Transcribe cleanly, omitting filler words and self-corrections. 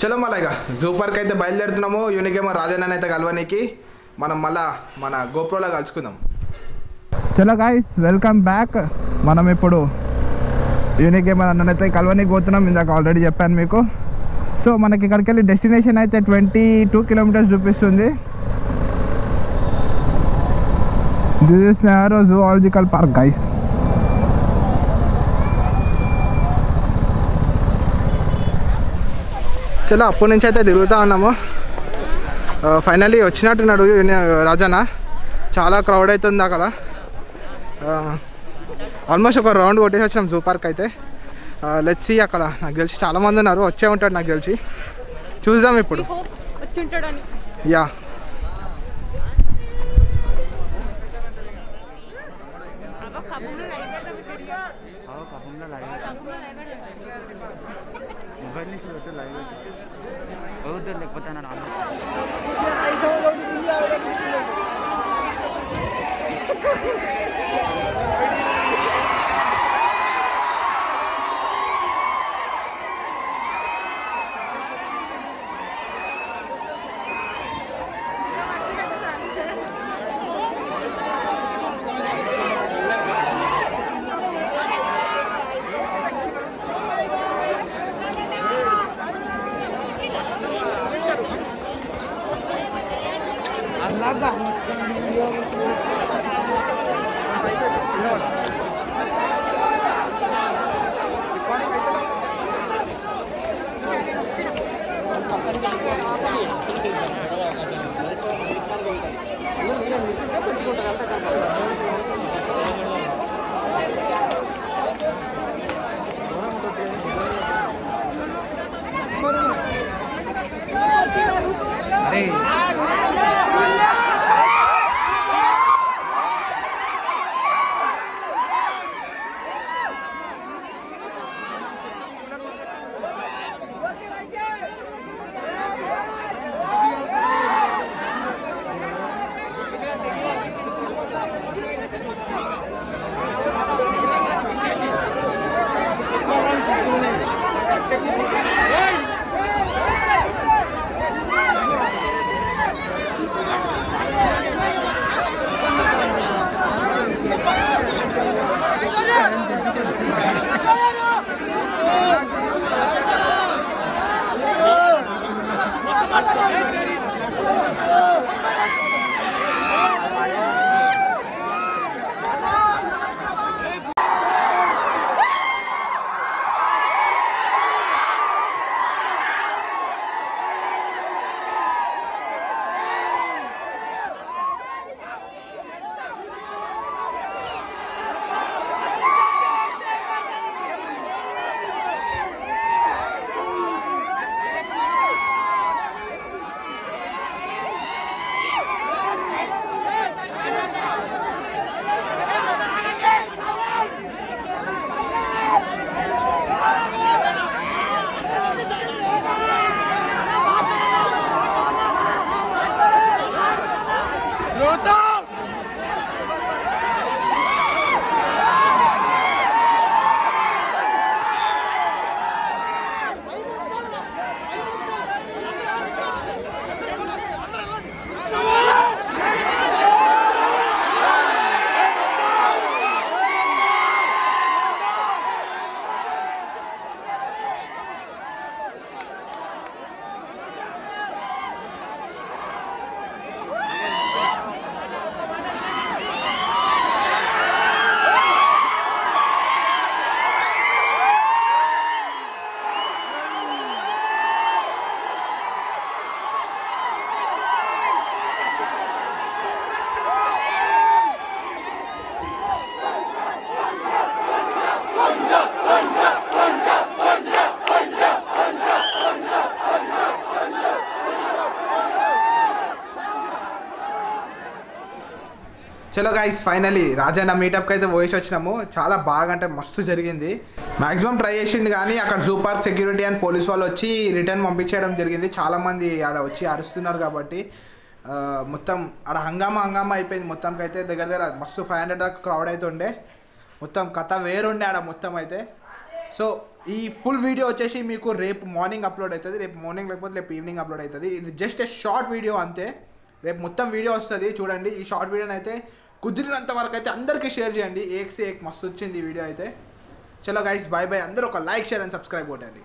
చలో మళ్ళీ ఇక జూ పార్క్ అయితే బయలుదేరుతున్నాము. యూనికేమో రాజన్న అయితే కలవనీకి మనం మళ్ళా మన గోప్రోలో కలుసుకుందాం. చలో గాయ్స్, వెల్కమ్ బ్యాక్. మనం ఇప్పుడు యూనికేమో అన్నైతే కలవనీకి పోతున్నాం. ఇందాక ఆల్రెడీ చెప్పాను మీకు. సో మనకి ఇక్కడికి వెళ్ళి డెస్టినేషన్ అయితే 22 కిలోమీటర్స్ చూపిస్తుంది. This is Nehru zoological park guys. చలో అప్పటి నుంచి అయితే తిరుగుతూ ఉన్నాము. ఫైనల్లీ వచ్చినట్టున్నాడు రాజన్న. చాలా క్రౌడ్ అవుతుంది అక్కడ. ఆల్మోస్ట్ ఒక రౌండ్ కొట్టేసి వచ్చినాం జూ పార్క్ అయితే. లెట్స్ సీ, అక్కడ నాకు తెలిసి చాలామంది ఉన్నారు, వచ్చే ఉంటాడు నాకు తెలిసి. చూద్దాం ఇప్పుడు. యా మొబైల్ నుంచి పెట్టు లైవ్ అవుతుంది, లేకపోతే నా చలో గైస్ ఫైనలీ రాజన్న మీటప్కి అయితే పోయేసి వచ్చినాము. చాలా బాగా అంటే మస్తు జరిగింది. మ్యాక్సిమం ట్రై చేసిండు కానీ అక్కడ zoo park security and police వాళ్ళు వచ్చి రిటర్న్ పంపించేయడం జరిగింది. చాలామంది ఆడ వచ్చి అరుస్తున్నారు కాబట్టి మొత్తం ఆడ హంగామా అయిపోయింది. మొత్తంకి అయితే దగ్గర మస్తు 500 దాకా క్రౌడ్ అయితే ఉండే. మొత్తం కథ వేరుండే ఆడ మొత్తం అయితే. సో ఈ ఫుల్ వీడియో వచ్చేసి మీకు రేపు మార్నింగ్ అప్లోడ్ అవుతుంది. రేపు మార్నింగ్ లేకపోతే రేపు ఈవినింగ్ అప్లోడ్ అవుతుంది. ఇది జస్ట్ ఏ షార్ట్ వీడియో అంతే. రేపు మొత్తం వీడియో వస్తుంది చూడండి. ఈ షార్ట్ వీడియోని అయితే కుదిరినంత వరకు అయితే అందరికీ షేర్ చేయండి. ఏక్ మస్తు వచ్చింది ఈ వీడియో అయితే. చలో గైస్ బాయ్ బాయ్. అందరూ ఒక లైక్ షేర్ అండ్ సబ్స్క్రైబ్ కొట్టండి.